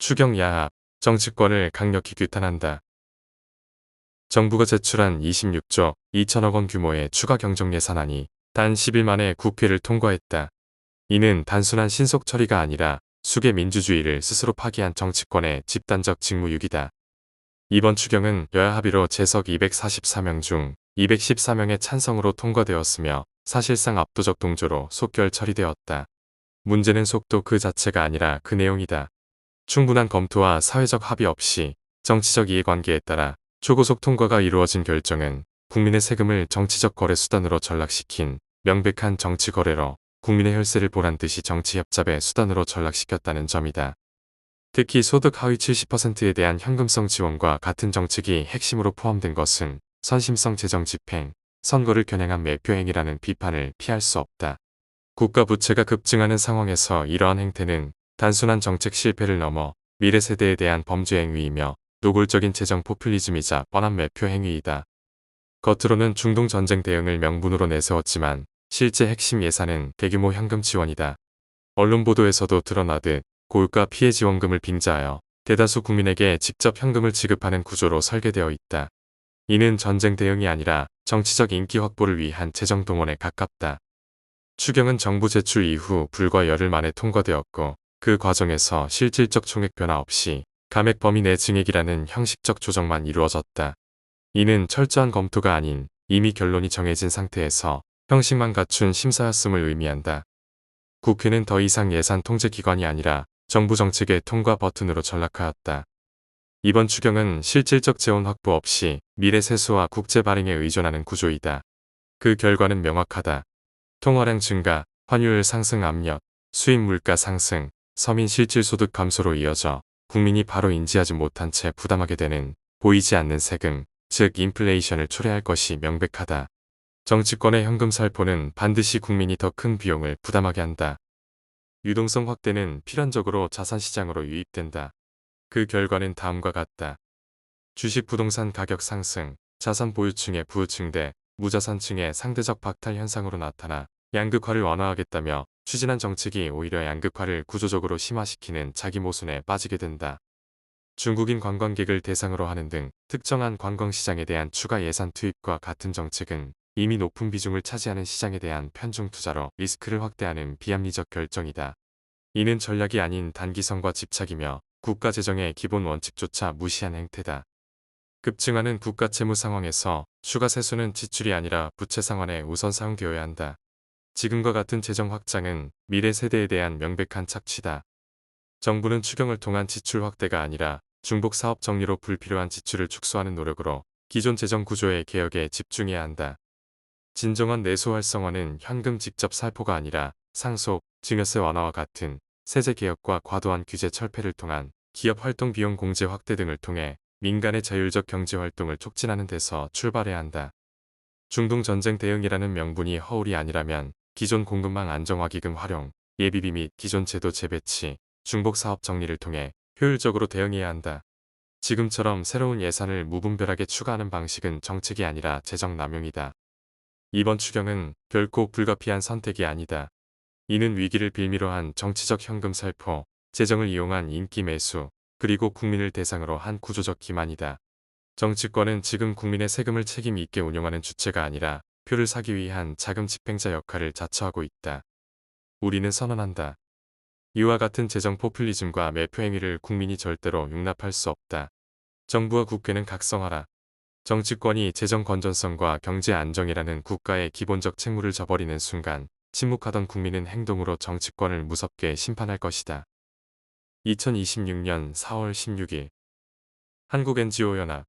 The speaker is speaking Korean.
추경 야합, 정치권을 강력히 규탄한다. 정부가 제출한 26조 2천억 원 규모의 추가 경정 예산안이 단 10일 만에 국회를 통과했다. 이는 단순한 신속 처리가 아니라 수계 민주주의를 스스로 파기한 정치권의 집단적 직무유기다. 이번 추경은 여야 합의로 재석 244명 중 214명의 찬성으로 통과되었으며 사실상 압도적 동조로 속결 처리되었다. 문제는 속도 그 자체가 아니라 그 내용이다. 충분한 검토와 사회적 합의 없이 정치적 이해관계에 따라 초고속 통과가 이루어진 결정은 국민의 세금을 정치적 거래 수단으로 전락시킨 명백한 정치 거래로 국민의 혈세를 보란듯이 정치 협잡의 수단으로 전락시켰다는 점이다. 특히 소득 하위 70%에 대한 현금성 지원과 같은 정책이 핵심으로 포함된 것은 선심성 재정 집행, 선거를 겨냥한 매표행위라는 비판을 피할 수 없다. 국가 부채가 급증하는 상황에서 이러한 행태는 단순한 정책 실패를 넘어 미래 세대에 대한 범죄 행위이며 노골적인 재정 포퓰리즘이자 뻔한 매표 행위이다. 겉으로는 중동 전쟁 대응을 명분으로 내세웠지만 실제 핵심 예산은 대규모 현금 지원이다. 언론 보도에서도 드러나듯 고유가 피해 지원금을 빙자하여 대다수 국민에게 직접 현금을 지급하는 구조로 설계되어 있다. 이는 전쟁 대응이 아니라 정치적 인기 확보를 위한 재정 동원에 가깝다. 추경은 정부 제출 이후 불과 열흘 만에 통과되었고 그 과정에서 실질적 총액 변화 없이 감액 범위 내 증액이라는 형식적 조정만 이루어졌다. 이는 철저한 검토가 아닌 이미 결론이 정해진 상태에서 형식만 갖춘 심사였음을 의미한다. 국회는 더 이상 예산 통제 기관이 아니라 정부 정책의 통과 버튼으로 전락하였다. 이번 추경은 실질적 재원 확보 없이 미래 세수와 국채 발행에 의존하는 구조이다. 그 결과는 명확하다. 통화량 증가, 환율 상승 압력, 수입 물가 상승, 서민 실질 소득 감소로 이어져 국민이 바로 인지하지 못한 채 부담하게 되는 보이지 않는 세금, 즉 인플레이션을 초래할 것이 명백하다. 정치권의 현금 살포는 반드시 국민이 더 큰 비용을 부담하게 한다. 유동성 확대는 필연적으로 자산시장으로 유입된다. 그 결과는 다음과 같다. 주식 부동산 가격 상승, 자산 보유층의 부유층 대 무자산층의 상대적 박탈 현상으로 나타나 양극화를 완화하겠다며 추진한 정책이 오히려 양극화를 구조적으로 심화시키는 자기 모순에 빠지게 된다. 중국인 관광객을 대상으로 하는 등 특정한 관광시장에 대한 추가 예산 투입과 같은 정책은 이미 높은 비중을 차지하는 시장에 대한 편중 투자로 리스크를 확대하는 비합리적 결정이다. 이는 전략이 아닌 단기성과 집착이며 국가 재정의 기본 원칙조차 무시한 행태다. 급증하는 국가 채무 상황에서 추가 세수는 지출이 아니라 부채 상환에 우선 사용되어야 한다. 지금과 같은 재정 확장은 미래 세대에 대한 명백한 착취다. 정부는 추경을 통한 지출 확대가 아니라 중복 사업 정리로 불필요한 지출을 축소하는 노력으로 기존 재정 구조의 개혁에 집중해야 한다. 진정한 내수 활성화는 현금 직접 살포가 아니라 상속, 증여세 완화와 같은 세제 개혁과 과도한 규제 철폐를 통한 기업 활동 비용 공제 확대 등을 통해 민간의 자율적 경제 활동을 촉진하는 데서 출발해야 한다. 중동 전쟁 대응이라는 명분이 허울이 아니라면 기존 공급망 안정화 기금 활용, 예비비 및 기존 제도 재배치, 중복 사업 정리를 통해 효율적으로 대응해야 한다. 지금처럼 새로운 예산을 무분별하게 추가하는 방식은 정책이 아니라 재정 남용이다. 이번 추경은 결코 불가피한 선택이 아니다. 이는 위기를 빌미로 한 정치적 현금 살포, 재정을 이용한 인기 매수, 그리고 국민을 대상으로 한 구조적 기만이다. 정치권은 지금 국민의 세금을 책임 있게 운용하는 주체가 아니라 표를 사기 위한 자금 집행자 역할을 자처하고 있다. 우리는 선언한다. 이와 같은 재정 포퓰리즘과 매표 행위를 국민이 절대로 용납할 수 없다. 정부와 국회는 각성하라. 정치권이 재정 건전성과 경제 안정이라는 국가의 기본적 책무를 저버리는 순간 침묵하던 국민은 행동으로 정치권을 무섭게 심판할 것이다. 2026년 4월 16일 한국 NGO 연합